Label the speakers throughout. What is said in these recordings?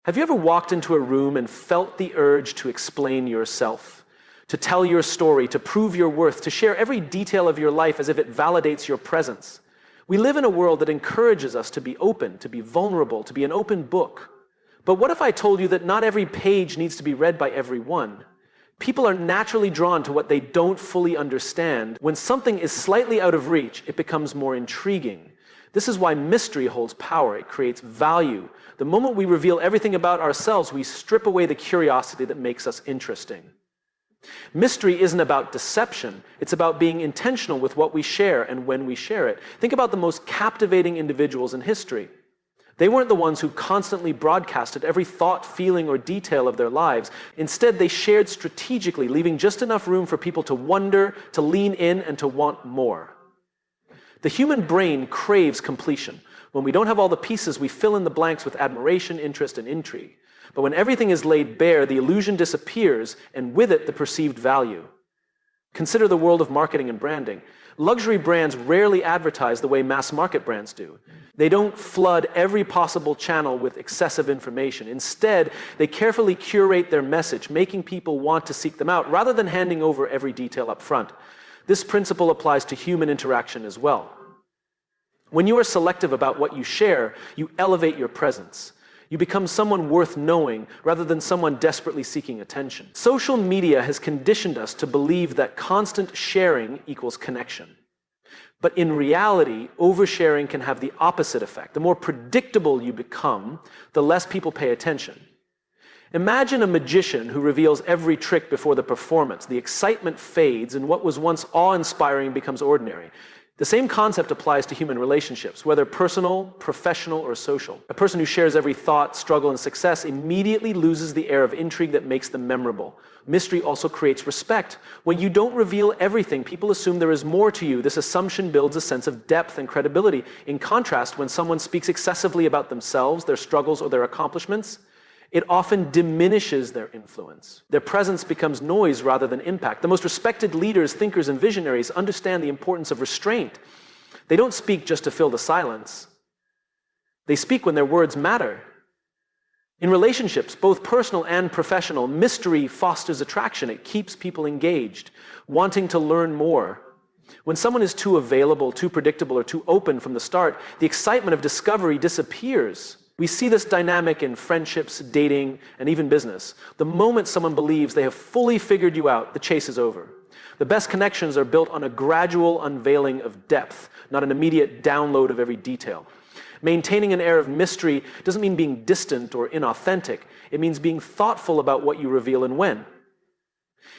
Speaker 1: Have you ever walked into a room and felt the urge to explain yourself, to tell your story, to prove your worth, to share every detail of your life as if it validates your presence? We live in a world that encourages us to be open, to be vulnerable, to be an open book. But what if I told you that not every page needs to be read by everyone? People are naturally drawn to what they don't fully understand. When something is slightly out of reach, it becomes more intriguing. This is why mystery holds power. It creates value. The moment we reveal everything about ourselves, we strip away the curiosity that makes us interesting. Mystery isn't about deception. It's about being intentional with what we share and when we share it. Think about the most captivating individuals in history. They weren't the ones who constantly broadcasted every thought, feeling, or detail of their lives. Instead, they shared strategically, leaving just enough room for people to wonder, to lean in, and to want more. The human brain craves completion. When we don't have all the pieces, we fill in the blanks with admiration, interest, and intrigue. But when everything is laid bare, the illusion disappears, and with it, the perceived value. Consider the world of marketing and branding. Luxury brands rarely advertise the way mass market brands do. They don't flood every possible channel with excessive information. Instead, they carefully curate their message, making people want to seek them out, rather than handing over every detail up front. This principle applies to human interaction as well. When you are selective about what you share, you elevate your presence. You become someone worth knowing rather than someone desperately seeking attention. Social media has conditioned us to believe that constant sharing equals connection. But in reality, oversharing can have the opposite effect. The more predictable you become, the less people pay attention. Imagine a magician who reveals every trick before the performance. The excitement fades, and what was once awe-inspiring becomes ordinary. The same concept applies to human relationships, whether personal, professional, or social. A person who shares every thought, struggle, and success immediately loses the air of intrigue that makes them memorable. Mystery also creates respect. When you don't reveal everything, people assume there is more to you. This assumption builds a sense of depth and credibility. In contrast, when someone speaks excessively about themselves, their struggles, or their accomplishments, it often diminishes their influence. Their presence becomes noise rather than impact. The most respected leaders, thinkers, and visionaries understand the importance of restraint. They don't speak just to fill the silence. They speak when their words matter. In relationships, both personal and professional, mystery fosters attraction. It keeps people engaged, wanting to learn more. When someone is too available, too predictable, or too open from the start, the excitement of discovery disappears. We see this dynamic in friendships, dating, and even business. The moment someone believes they have fully figured you out, the chase is over. The best connections are built on a gradual unveiling of depth, not an immediate download of every detail. Maintaining an air of mystery doesn't mean being distant or inauthentic. It means being thoughtful about what you reveal and when.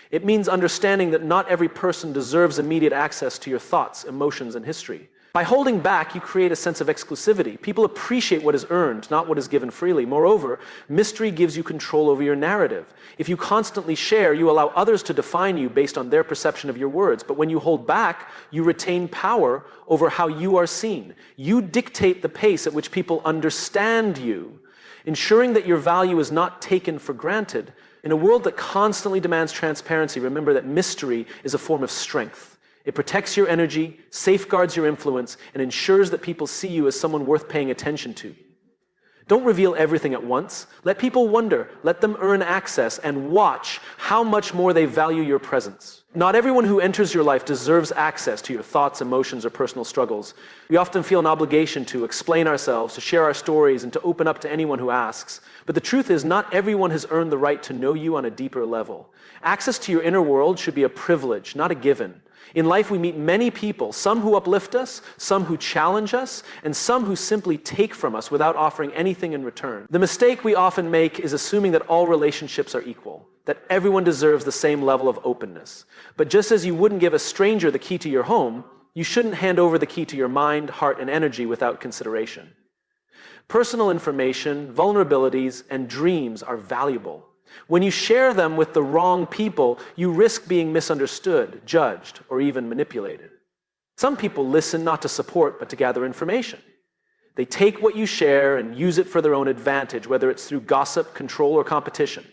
Speaker 1: It means understanding that not every person deserves immediate access to your thoughts, emotions, and history. By holding back, you create a sense of exclusivity. People appreciate what is earned, not what is given freely. Moreover, mystery gives you control over your narrative. If you constantly share, you allow others to define you based on their perception of your words. But when you hold back, you retain power over how you are seen. You dictate the pace at which people understand you, ensuring that your value is not taken for granted. In a world that constantly demands transparency, remember that mystery is a form of strength. It protects your energy, safeguards your influence, and ensures that people see you as someone worth paying attention to. Don't reveal everything at once. Let people wonder, let them earn access, and watch how much more they value your presence. Not everyone who enters your life deserves access to your thoughts, emotions, or personal struggles. We often feel an obligation to explain ourselves, to share our stories, and to open up to anyone who asks. But the truth is, not everyone has earned the right to know you on a deeper level. Access to your inner world should be a privilege, not a given. In life, we meet many people, some who uplift us, some who challenge us, and some who simply take from us without offering anything in return. The mistake we often make is assuming that all relationships are equal, that everyone deserves the same level of openness. But just as you wouldn't give a stranger the key to your home, you shouldn't hand over the key to your mind, heart, and energy without consideration. Personal information, vulnerabilities, and dreams are valuable. When you share them with the wrong people, you risk being misunderstood, judged, or even manipulated. Some people listen not to support, but to gather information. They take what you share and use it for their own advantage, whether it's through gossip, control, or competition.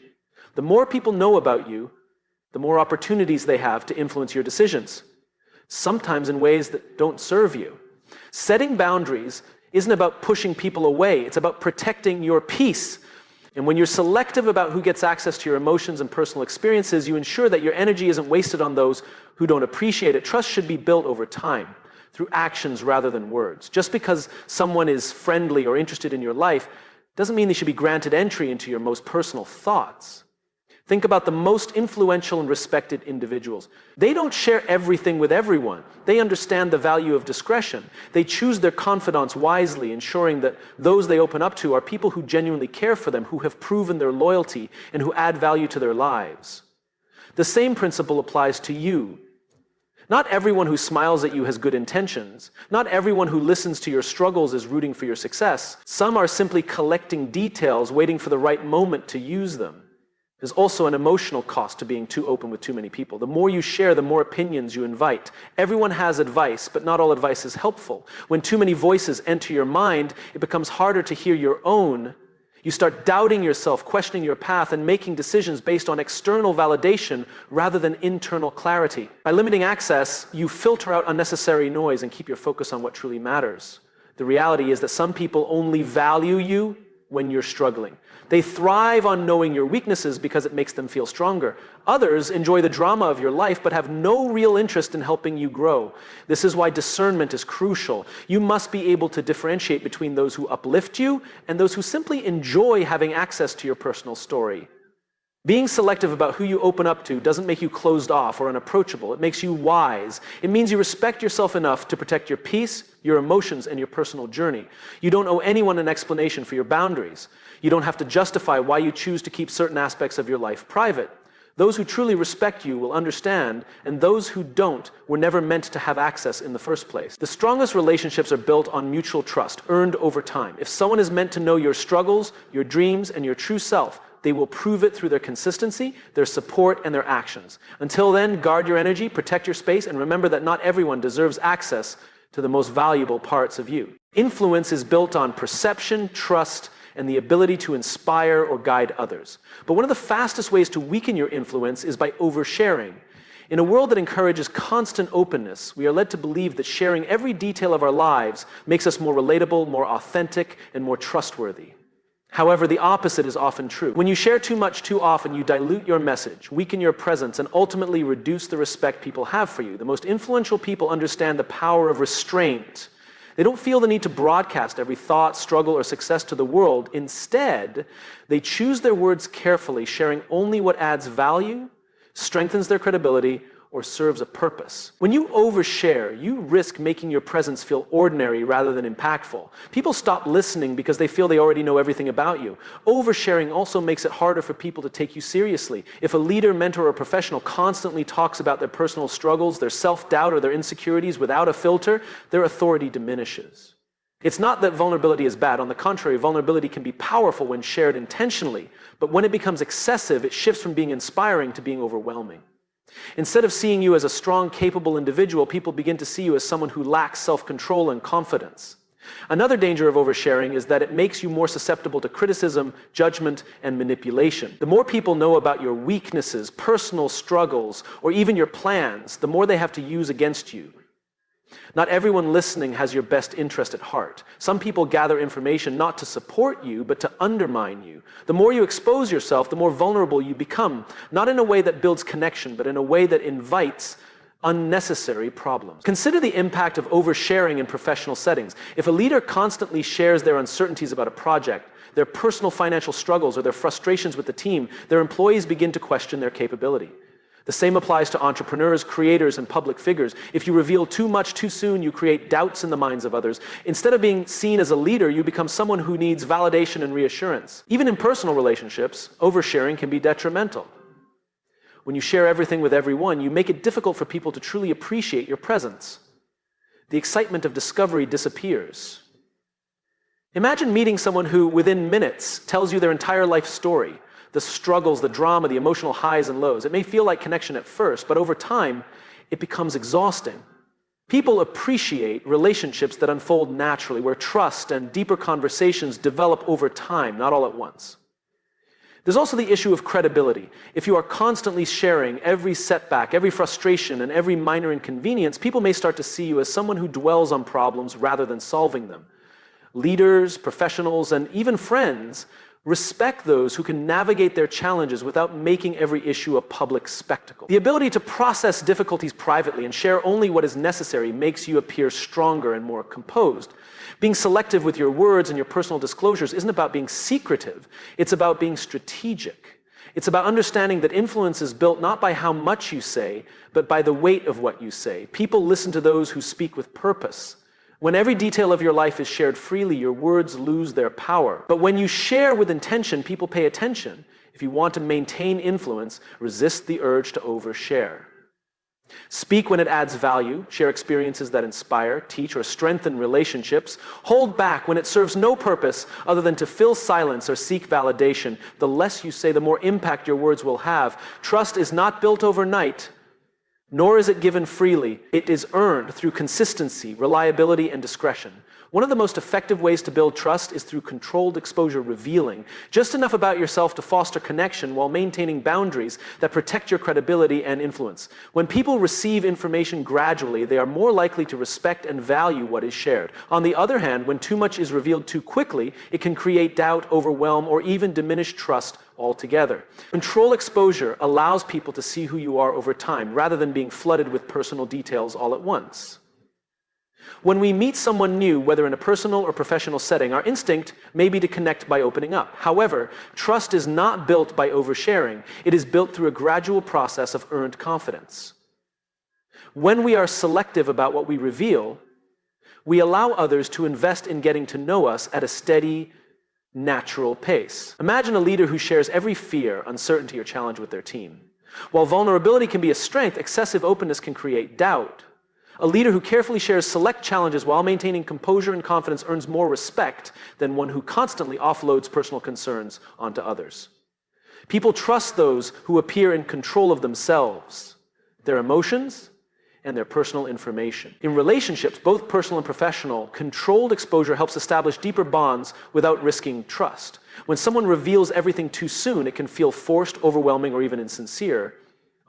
Speaker 1: The more people know about you, the more opportunities they have to influence your decisions, sometimes in ways that don't serve you. Setting boundaries isn't about pushing people away. It's about protecting your peace. And when you're selective about who gets access to your emotions and personal experiences, you ensure that your energy isn't wasted on those who don't appreciate it. Trust should be built over time, through actions rather than words. Just because someone is friendly or interested in your life doesn't mean they should be granted entry into your most personal thoughts. Think about the most influential and respected individuals. They don't share everything with everyone. They understand the value of discretion. They choose their confidants wisely, ensuring that those they open up to are people who genuinely care for them, who have proven their loyalty, and who add value to their lives. The same principle applies to you. Not everyone who smiles at you has good intentions. Not everyone who listens to your struggles is rooting for your success. Some are simply collecting details, waiting for the right moment to use them. There's also an emotional cost to being too open with too many people. The more you share, the more opinions you invite. Everyone has advice, but not all advice is helpful. When too many voices enter your mind, it becomes harder to hear your own. You start doubting yourself, questioning your path, and making decisions based on external validation rather than internal clarity. By limiting access, you filter out unnecessary noise and keep your focus on what truly matters. The reality is that some people only value you when you're struggling. They thrive on knowing your weaknesses because it makes them feel stronger. Others enjoy the drama of your life but have no real interest in helping you grow. This is why discernment is crucial. You must be able to differentiate between those who uplift you and those who simply enjoy having access to your personal story. Being selective about who you open up to doesn't make you closed off or unapproachable. It makes you wise. It means you respect yourself enough to protect your peace, your emotions, and your personal journey. You don't owe anyone an explanation for your boundaries. You don't have to justify why you choose to keep certain aspects of your life private. Those who truly respect you will understand, and those who don't were never meant to have access in the first place. The strongest relationships are built on mutual trust, earned over time. If someone is meant to know your struggles, your dreams, and your true self, they will prove it through their consistency, their support, and their actions. Until then, guard your energy, protect your space, and remember that not everyone deserves access to the most valuable parts of you. Influence is built on perception, trust, and the ability to inspire or guide others. But one of the fastest ways to weaken your influence is by oversharing. In a world that encourages constant openness, we are led to believe that sharing every detail of our lives makes us more relatable, more authentic, and more trustworthy. However, the opposite is often true. When you share too much too often, you dilute your message, weaken your presence, and ultimately reduce the respect people have for you. The most influential people understand the power of restraint. They don't feel the need to broadcast every thought, struggle, or success to the world. Instead, they choose their words carefully, sharing only what adds value, strengthens their credibility, or serves a purpose. When you overshare, you risk making your presence feel ordinary rather than impactful. People stop listening because they feel they already know everything about you. Oversharing also makes it harder for people to take you seriously. If a leader, mentor, or professional constantly talks about their personal struggles, their self-doubt, or their insecurities without a filter, their authority diminishes. It's not that vulnerability is bad. On the contrary, vulnerability can be powerful when shared intentionally. But when it becomes excessive, it shifts from being inspiring to being overwhelming. Instead of seeing you as a strong, capable individual, people begin to see you as someone who lacks self-control and confidence. Another danger of oversharing is that it makes you more susceptible to criticism, judgment, and manipulation. The more people know about your weaknesses, personal struggles, or even your plans, the more they have to use against you. Not everyone listening has your best interest at heart. Some people gather information not to support you, but to undermine you. The more you expose yourself, the more vulnerable you become, not in a way that builds connection, but in a way that invites unnecessary problems. Consider the impact of oversharing in professional settings. If a leader constantly shares their uncertainties about a project, their personal financial struggles, or their frustrations with the team, their employees begin to question their capability. The same applies to entrepreneurs, creators, and public figures. If you reveal too much too soon, you create doubts in the minds of others. Instead of being seen as a leader, you become someone who needs validation and reassurance. Even in personal relationships, oversharing can be detrimental. When you share everything with everyone, you make it difficult for people to truly appreciate your presence. The excitement of discovery disappears. Imagine meeting someone who, within minutes, tells you their entire life story. The struggles, the drama, the emotional highs and lows. It may feel like connection at first, but over time, it becomes exhausting. People appreciate relationships that unfold naturally, where trust and deeper conversations develop over time, not all at once. There's also the issue of credibility. If you are constantly sharing every setback, every frustration, and every minor inconvenience, people may start to see you as someone who dwells on problems rather than solving them. Leaders, professionals, and even friends Respect those who can navigate their challenges without making every issue a public spectacle. The ability to process difficulties privately and share only what is necessary makes you appear stronger and more composed. Being selective with your words and your personal disclosures isn't about being secretive. It's about being strategic. It's about understanding that influence is built not by how much you say, but by the weight of what you say. People listen to those who speak with purpose. When every detail of your life is shared freely, your words lose their power. But when you share with intention, people pay attention. If you want to maintain influence, resist the urge to overshare. Speak when it adds value, share experiences that inspire, teach, or strengthen relationships. Hold back when it serves no purpose other than to fill silence or seek validation. The less you say, the more impact your words will have. Trust is not built overnight, nor is it given freely. It is earned through consistency, reliability, and discretion. One of the most effective ways to build trust is through controlled exposure revealing just enough about yourself to foster connection while maintaining boundaries that protect your credibility and influence. When people receive information gradually, they are more likely to respect and value what is shared. On the other hand, when too much is revealed too quickly, it can create doubt, overwhelm, or even diminish trust altogether. Control exposure allows people to see who you are over time, rather than being flooded with personal details all at once. When we meet someone new, whether in a personal or professional setting, our instinct may be to connect by opening up. However, trust is not built by oversharing. It is built through a gradual process of earned confidence. When we are selective about what we reveal, we allow others to invest in getting to know us at a steady, natural pace. Imagine a leader who shares every fear, uncertainty, or challenge with their team. While vulnerability can be a strength, excessive openness can create doubt. A leader who carefully shares select challenges while maintaining composure and confidence earns more respect than one who constantly offloads personal concerns onto others. People trust those who appear in control of themselves, their emotions, and their personal information. In relationships, both personal and professional, controlled exposure helps establish deeper bonds without risking trust. When someone reveals everything too soon, it can feel forced, overwhelming, or even insincere.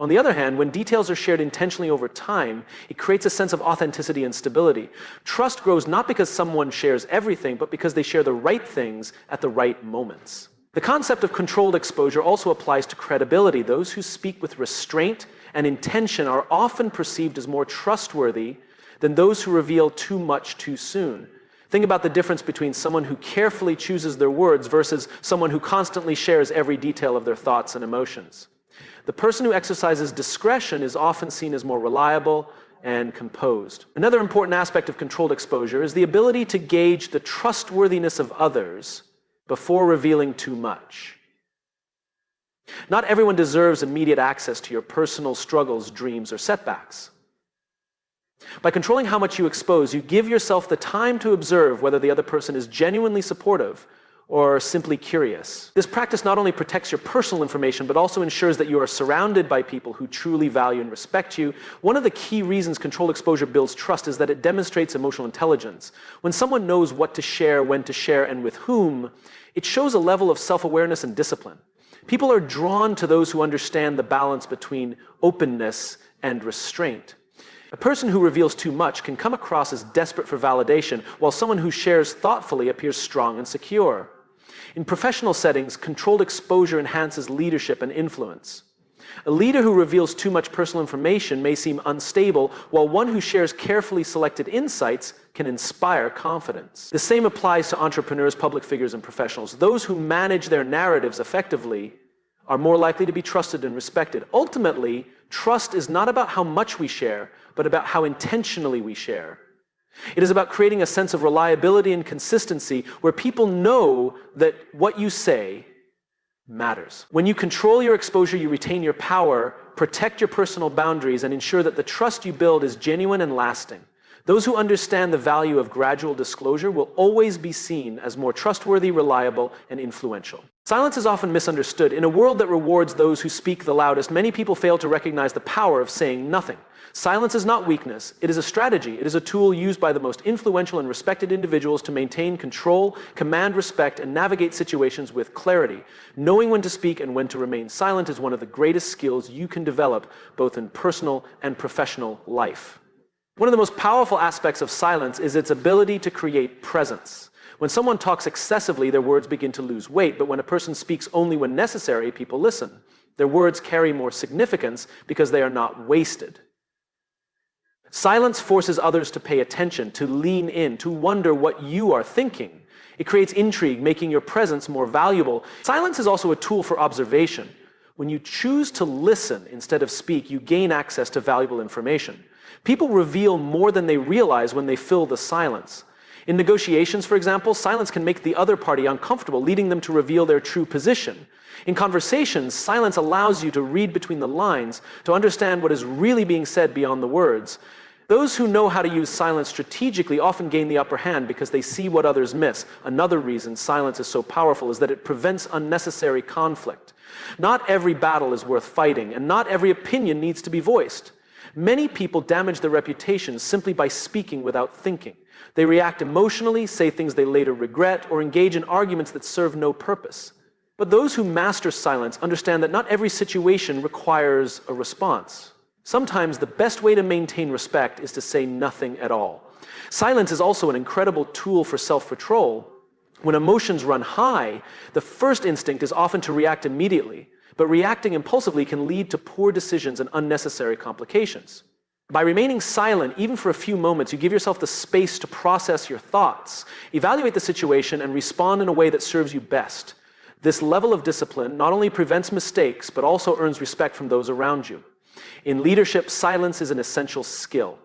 Speaker 1: On the other hand, when details are shared intentionally over time, it creates a sense of authenticity and stability. Trust grows not because someone shares everything, but because they share the right things at the right moments. The concept of controlled exposure also applies to credibility. Those who speak with restraint and intention are often perceived as more trustworthy than those who reveal too much too soon. Think about the difference between someone who carefully chooses their words versus someone who constantly shares every detail of their thoughts and emotions. The person who exercises discretion is often seen as more reliable and composed. Another important aspect of controlled exposure is the ability to gauge the trustworthiness of others before revealing too much. Not everyone deserves immediate access to your personal struggles, dreams, or setbacks. By controlling how much you expose, you give yourself the time to observe whether the other person is genuinely supportive or simply curious. This practice not only protects your personal information, but also ensures that you are surrounded by people who truly value and respect you. One of the key reasons controlled exposure builds trust is that it demonstrates emotional intelligence. When someone knows what to share, when to share, and with whom, it shows a level of self-awareness and discipline. People are drawn to those who understand the balance between openness and restraint. A person who reveals too much can come across as desperate for validation, while someone who shares thoughtfully appears strong and secure. In professional settings, controlled exposure enhances leadership and influence. A leader who reveals too much personal information may seem unstable, while one who shares carefully selected insights can inspire confidence. The same applies to entrepreneurs, public figures, and professionals. Those who manage their narratives effectively are more likely to be trusted and respected. Ultimately, trust is not about how much we share, but about how intentionally we share. It is about creating a sense of reliability and consistency where people know that what you say matters. When you control your exposure, you retain your power, protect your personal boundaries, and ensure that the trust you build is genuine and lasting. Those who understand the value of gradual disclosure will always be seen as more trustworthy, reliable, and influential. Silence is often misunderstood. In a world that rewards those who speak the loudest, many people fail to recognize the power of saying nothing. Silence is not weakness. It is a strategy. It is a tool used by the most influential and respected individuals to maintain control, command respect, and navigate situations with clarity. Knowing when to speak and when to remain silent is one of the greatest skills you can develop, both in personal and professional life. One of the most powerful aspects of silence is its ability to create presence. When someone talks excessively, their words begin to lose weight, but when a person speaks only when necessary, people listen. Their words carry more significance because they are not wasted. Silence forces others to pay attention, to lean in, to wonder what you are thinking. It creates intrigue, making your presence more valuable. Silence is also a tool for observation. When you choose to listen instead of speak, you gain access to valuable information. People reveal more than they realize when they fill the silence. In negotiations, for example, silence can make the other party uncomfortable, leading them to reveal their true position. In conversations, silence allows you to read between the lines, to understand what is really being said beyond the words. Those who know how to use silence strategically often gain the upper hand because they see what others miss. Another reason silence is so powerful is that it prevents unnecessary conflict. Not every battle is worth fighting, and not every opinion needs to be voiced. Many people damage their reputations simply by speaking without thinking. They react emotionally, say things they later regret, or engage in arguments that serve no purpose. But those who master silence understand that not every situation requires a response. Sometimes the best way to maintain respect is to say nothing at all. Silence is also an incredible tool for self-control. When emotions run high, the first instinct is often to react immediately, but reacting impulsively can lead to poor decisions and unnecessary complications. By remaining silent, even for a few moments, you give yourself the space to process your thoughts, evaluate the situation, and respond in a way that serves you best. This level of discipline not only prevents mistakes, but also earns respect from those around you. In leadership, silence is an essential skill.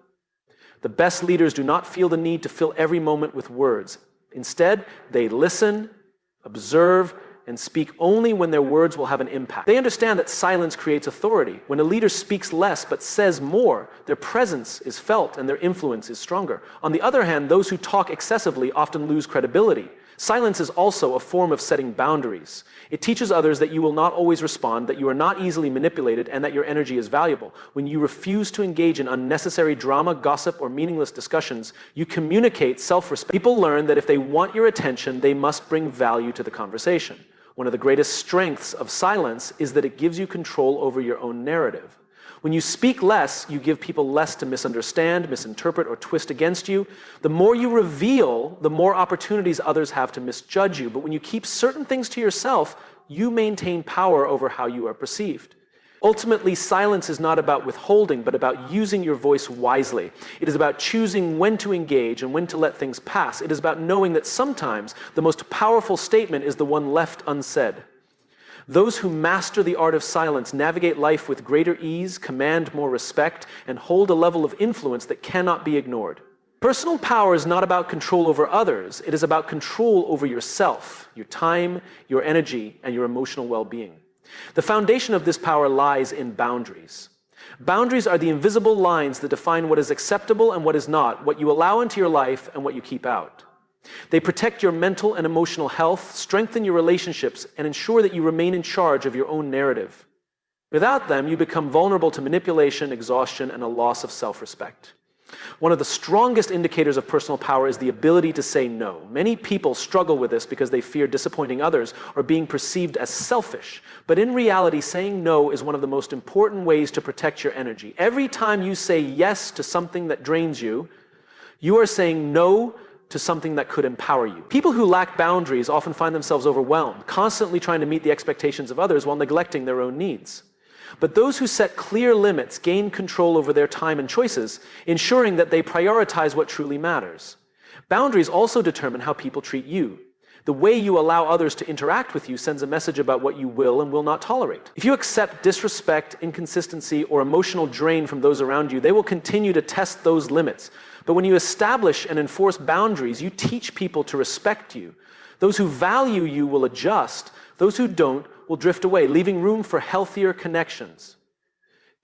Speaker 1: The best leaders do not feel the need to fill every moment with words. Instead, they listen, observe, and speak only when their words will have an impact. They understand that silence creates authority. When a leader speaks less but says more, their presence is felt and their influence is stronger. On the other hand, those who talk excessively often lose credibility. Silence is also a form of setting boundaries. It teaches others that you will not always respond, that you are not easily manipulated, and that your energy is valuable. When you refuse to engage in unnecessary drama, gossip, or meaningless discussions, you communicate self-respect. People learn that if they want your attention, they must bring value to the conversation. One of the greatest strengths of silence is that it gives you control over your own narrative. When you speak less, you give people less to misunderstand, misinterpret, or twist against you. The more you reveal, the more opportunities others have to misjudge you. But when you keep certain things to yourself, you maintain power over how you are perceived. Ultimately, silence is not about withholding, but about using your voice wisely. It is about choosing when to engage and when to let things pass. It is about knowing that sometimes the most powerful statement is the one left unsaid. Those who master the art of silence navigate life with greater ease, command more respect, and hold a level of influence that cannot be ignored. Personal power is not about control over others. It is about control over yourself, your time, your energy, and your emotional well-being. The foundation of this power lies in boundaries. Boundaries are the invisible lines that define what is acceptable and what is not, what you allow into your life and what you keep out. They protect your mental and emotional health, strengthen your relationships, and ensure that you remain in charge of your own narrative. Without them, you become vulnerable to manipulation, exhaustion, and a loss of self-respect. One of the strongest indicators of personal power is the ability to say no. Many people struggle with this because they fear disappointing others or being perceived as selfish. But in reality, saying no is one of the most important ways to protect your energy. Every time you say yes to something that drains you, you are saying no to something that could empower you. People who lack boundaries often find themselves overwhelmed, constantly trying to meet the expectations of others while neglecting their own needs. But those who set clear limits gain control over their time and choices, ensuring that they prioritize what truly matters. Boundaries also determine how people treat you. The way you allow others to interact with you sends a message about what you will and will not tolerate. If you accept disrespect, inconsistency, or emotional drain from those around you, they will continue to test those limits. But when you establish and enforce boundaries, you teach people to respect you. Those who value you will adjust. Those who don't will drift away, leaving room for healthier connections.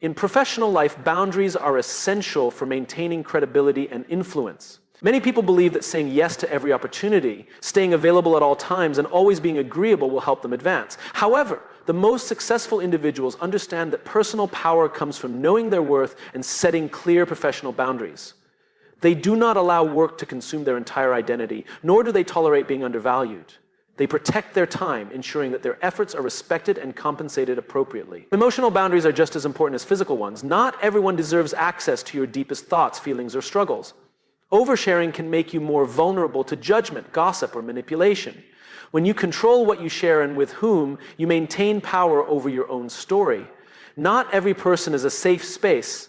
Speaker 1: In professional life, boundaries are essential for maintaining credibility and influence. Many people believe that saying yes to every opportunity, staying available at all times, and always being agreeable will help them advance. However, the most successful individuals understand that personal power comes from knowing their worth and setting clear professional boundaries. They do not allow work to consume their entire identity, nor do they tolerate being undervalued. They protect their time, ensuring that their efforts are respected and compensated appropriately. Emotional boundaries are just as important as physical ones. Not everyone deserves access to your deepest thoughts, feelings, or struggles. Oversharing can make you more vulnerable to judgment, gossip, or manipulation. When you control what you share and with whom, you maintain power over your own story. Not every person is a safe space,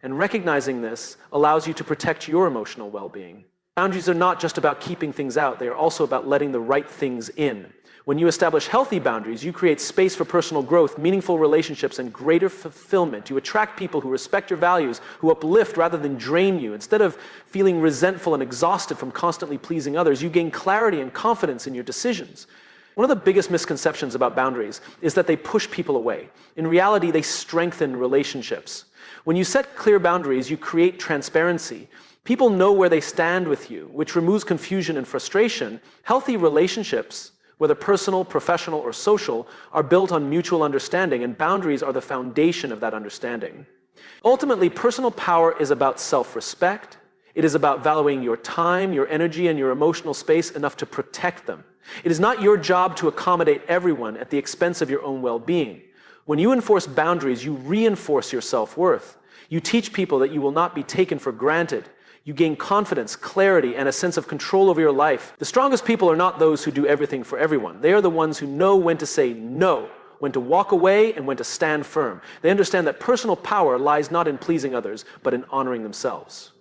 Speaker 1: and recognizing this allows you to protect your emotional well-being. Boundaries are not just about keeping things out, they are also about letting the right things in. When you establish healthy boundaries, you create space for personal growth, meaningful relationships, and greater fulfillment. You attract people who respect your values, who uplift rather than drain you. Instead of feeling resentful and exhausted from constantly pleasing others, you gain clarity and confidence in your decisions. One of the biggest misconceptions about boundaries is that they push people away. In reality, they strengthen relationships. When you set clear boundaries, you create transparency. People know where they stand with you, which removes confusion and frustration. Healthy relationships, whether personal, professional, or social, are built on mutual understanding, and boundaries are the foundation of that understanding. Ultimately, personal power is about self-respect. It is about valuing your time, your energy, and your emotional space enough to protect them. It is not your job to accommodate everyone at the expense of your own well-being. When you enforce boundaries, you reinforce your self-worth. You teach people that you will not be taken for granted. You gain confidence, clarity, and a sense of control over your life. The strongest people are not those who do everything for everyone. They are the ones who know when to say no, when to walk away, and when to stand firm. They understand that personal power lies not in pleasing others, but in honoring themselves.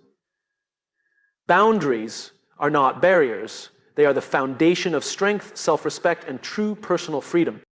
Speaker 1: Boundaries are not barriers. They are the foundation of strength, self-respect, and true personal freedom.